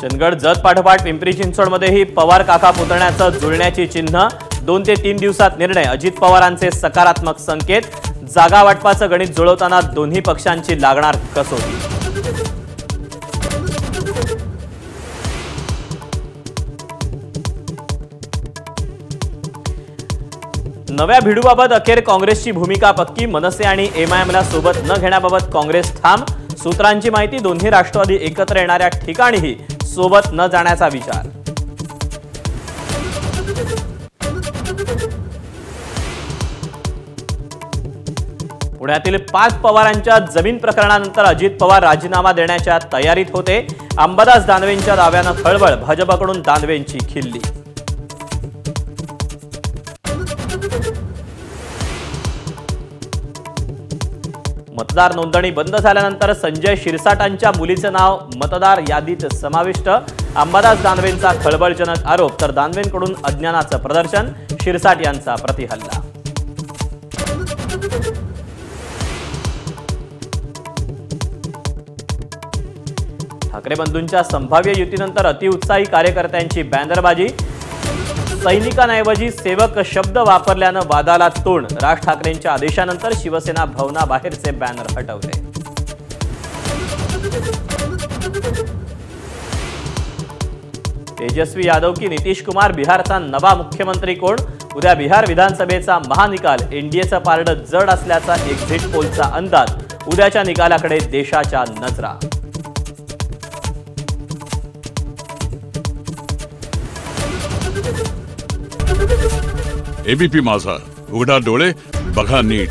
चंदगड जत पाठोपाठ पिंपरी चिंचवडमध्येही पवार काका पुतण्याचं जुळण्याची चिन्ह 2 ते 3 दिवसात निर्णय अजित पवारांचे सकारात्मक संकेत जागा वाटपाचं गणित जुळवताना दोन्ही पक्षांची लागणार कसोटी। नव्या भिडूबाबत अखेर काँग्रेसची भूमिका पक्की मनसे आणि एमआयएमला सोबत न घेण्याबाबत काँग्रेस ठाम सूत्रांची माहिती दोन्ही राष्ट्रवादी एकत्र येणाऱ्या ठिकाणीही सोबत न जाण्याचा विचार। पुण्यातील 5 पवारांच्या जमीन प्रकरणानंतर अजित पवार राजीनामा देण्याच्या तयारीत होते। अंबादास दानवेंच्या दाव्यानं खळबळ भाजपकडून दानवेंची खिल्ली। मतदार नोंदणी बंद झाल्यानंतर संजय शिरसाटांच्या मुलीचं नाव मतदार यादीत समाविष्ट अंबादास दानवेंचा खळबळजनक आरोप तर दानवेंकडून अज्ञानाचं प्रदर्शन शिरसाट यांचा प्रतिहल्ला। ठाकरे बंधूंच्या संभाव्य युतीनंतर अतिउत्साही कार्यकर्त्यांची बॅनरबाजी सैनिकांऐवजी सेवक शब्द वापरल्यानं वादाला तोंड राज ठाकरेंच्या आदेशानंतर शिवसेना भवनाबाहेरचे बॅनर हटवले। तेजस्वी यादव की नीतीश कुमार बिहारचा नवा मुख्यमंत्री कोण उद्या बिहार विधानसभेचा महानिकाल एनडीएचं पारडं जड असल्याचा एक्झिट पोलचा अंदाज उद्याच्या निकालाकडे देशाच्या नजरा। एबीपी माझा उघडा डोळे बघा नीट।